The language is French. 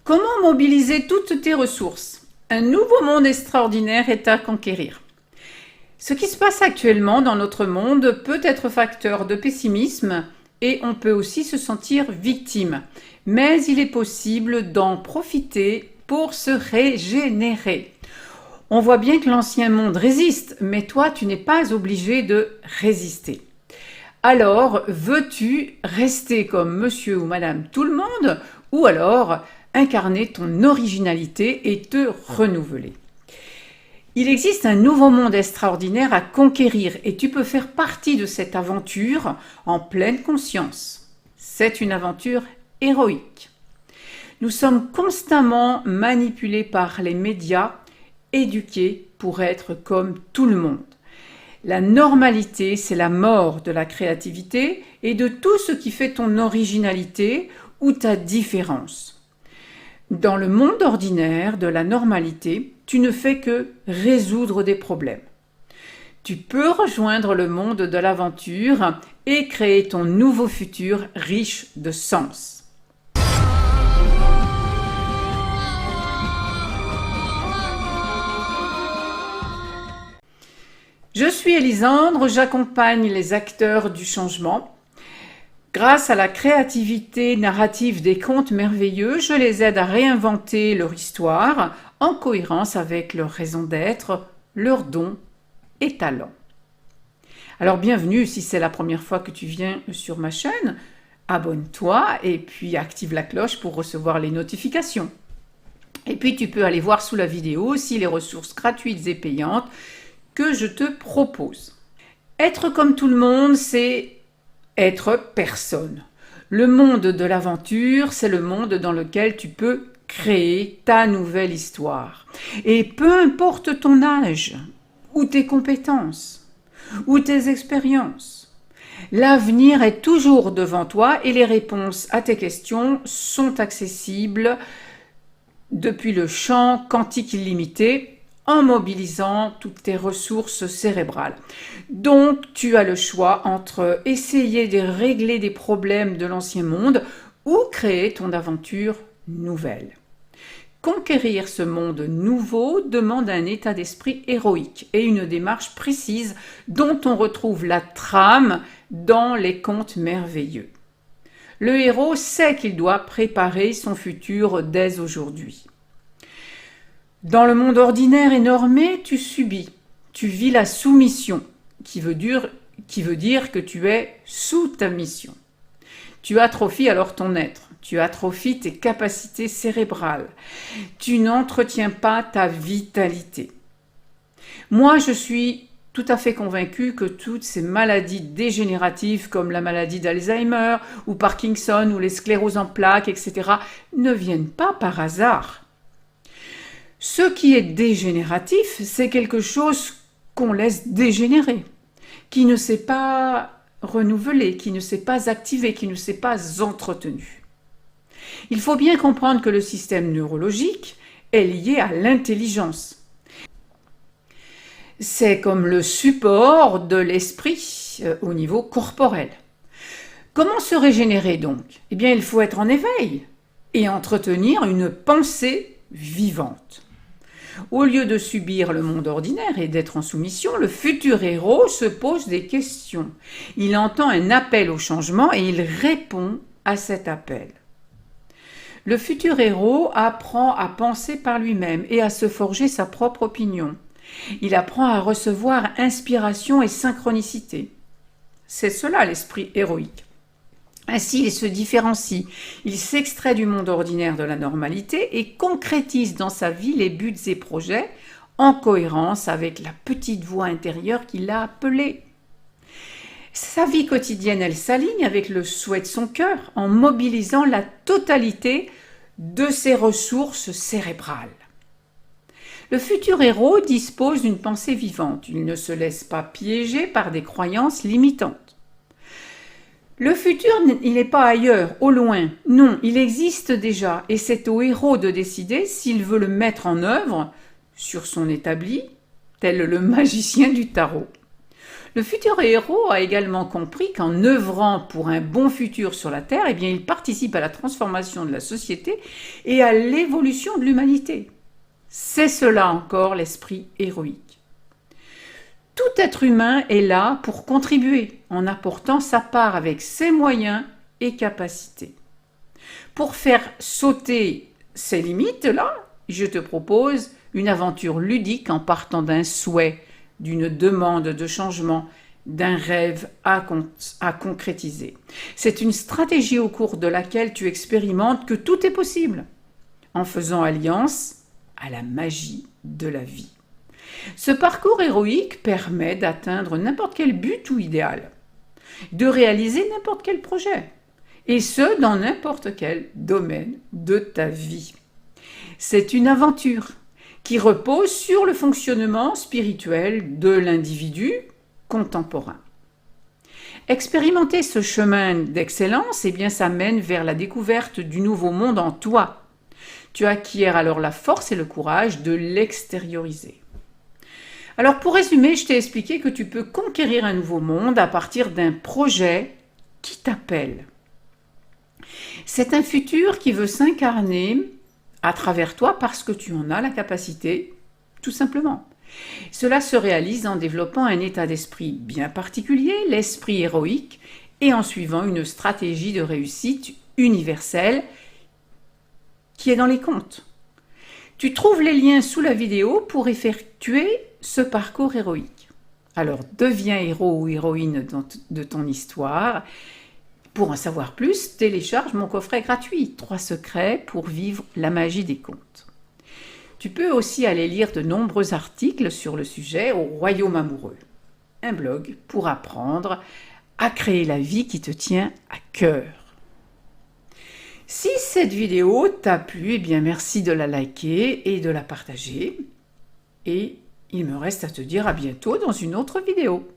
Comment mobiliser toutes tes ressources? Un nouveau monde extraordinaire est à conquérir. Ce qui se passe actuellement dans notre monde peut être facteur de pessimisme et on peut aussi se sentir victime. Mais il est possible d'en profiter pour se régénérer. On voit bien que l'ancien monde résiste, mais toi, tu n'es pas obligé de résister. Alors, veux-tu rester comme monsieur ou madame tout le monde ou alors incarner ton originalité et te renouveler? Il existe un nouveau monde extraordinaire à conquérir et tu peux faire partie de cette aventure en pleine conscience. C'est une aventure héroïque. Nous sommes constamment manipulés par les médias, éduqués pour être comme tout le monde. La normalité, c'est la mort de la créativité et de tout ce qui fait ton originalité ou ta différence. Dans le monde ordinaire de la normalité, tu ne fais que résoudre des problèmes. Tu peux rejoindre le monde de l'aventure et créer ton nouveau futur riche de sens. Je suis Elisandre, j'accompagne les acteurs du changement. Grâce à la créativité narrative des contes merveilleux, je les aide à réinventer leur histoire en cohérence avec leur raison d'être, leurs dons et talents. Alors bienvenue si c'est la première fois que tu viens sur ma chaîne, abonne-toi et puis active la cloche pour recevoir les notifications. Et puis tu peux aller voir sous la vidéo aussi les ressources gratuites et payantes que je te propose. Être comme tout le monde, c'est être personne. Le monde de l'aventure, c'est le monde dans lequel tu peux créer ta nouvelle histoire. Et peu importe ton âge, ou tes compétences, ou tes expériences, l'avenir est toujours devant toi et les réponses à tes questions sont accessibles depuis le champ quantique illimité en mobilisant toutes tes ressources cérébrales. Donc, tu as le choix entre essayer de régler des problèmes de l'ancien monde ou créer ton aventure nouvelle. Conquérir ce monde nouveau demande un état d'esprit héroïque et une démarche précise dont on retrouve la trame dans les contes merveilleux. Le héros sait qu'il doit préparer son futur dès aujourd'hui. Dans le monde ordinaire et normé, tu subis, tu vis la soumission, qui veut dire que tu es sous ta mission. Tu atrophies alors ton être, tu atrophies tes capacités cérébrales, tu n'entretiens pas ta vitalité. Moi, je suis tout à fait convaincue que toutes ces maladies dégénératives comme la maladie d'Alzheimer ou Parkinson ou les scléroses en plaques, etc., ne viennent pas par hasard. Ce qui est dégénératif, c'est quelque chose qu'on laisse dégénérer, qui ne s'est pas renouvelé, qui ne s'est pas activé, qui ne s'est pas entretenu. Il faut bien comprendre que le système neurologique est lié à l'intelligence. C'est comme le support de l'esprit au niveau corporel. Comment se régénérer donc? Eh bien, il faut être en éveil et entretenir une pensée vivante. Au lieu de subir le monde ordinaire et d'être en soumission, le futur héros se pose des questions. Il entend un appel au changement et il répond à cet appel. Le futur héros apprend à penser par lui-même et à se forger sa propre opinion. Il apprend à recevoir inspiration et synchronicité. C'est cela l'esprit héroïque. Ainsi, il se différencie, il s'extrait du monde ordinaire de la normalité et concrétise dans sa vie les buts et projets en cohérence avec la petite voix intérieure qui l'a appelé. Sa vie quotidienne, elle s'aligne avec le souhait de son cœur en mobilisant la totalité de ses ressources cérébrales. Le futur héros dispose d'une pensée vivante, il ne se laisse pas piéger par des croyances limitantes. Le futur, il n'est pas ailleurs, au loin. Non, il existe déjà et c'est au héros de décider s'il veut le mettre en œuvre sur son établi, tel le magicien du tarot. Le futur héros a également compris qu'en œuvrant pour un bon futur sur la Terre, eh bien, il participe à la transformation de la société et à l'évolution de l'humanité. C'est cela encore l'esprit héroïque. Tout être humain est là pour contribuer en apportant sa part avec ses moyens et capacités. Pour faire sauter ces limites-là, je te propose une aventure ludique en partant d'un souhait, d'une demande de changement, d'un rêve à concrétiser. C'est une stratégie au cours de laquelle tu expérimentes que tout est possible, en faisant alliance à la magie de la vie. Ce parcours héroïque permet d'atteindre n'importe quel but ou idéal, de réaliser n'importe quel projet, et ce, dans n'importe quel domaine de ta vie. C'est une aventure qui repose sur le fonctionnement spirituel de l'individu contemporain. Expérimenter ce chemin d'excellence, eh bien, ça mène vers la découverte du nouveau monde en toi. Tu acquiers alors la force et le courage de l'extérioriser. Alors, pour résumer, je t'ai expliqué que tu peux conquérir un nouveau monde à partir d'un projet qui t'appelle. C'est un futur qui veut s'incarner à travers toi parce que tu en as la capacité, tout simplement. Cela se réalise en développant un état d'esprit bien particulier, l'esprit héroïque, et en suivant une stratégie de réussite universelle qui est dans les comptes. Tu trouves les liens sous la vidéo pour effectuer ce parcours héroïque. Alors deviens héros ou héroïne de ton histoire. Pour en savoir plus, télécharge mon coffret gratuit, 3 secrets pour vivre la magie des contes. Tu peux aussi aller lire de nombreux articles sur le sujet au Royaume amoureux, un blog pour apprendre à créer la vie qui te tient à cœur. Si cette vidéo t'a plu, eh bien merci de la liker et de la partager. Et il me reste à te dire à bientôt dans une autre vidéo.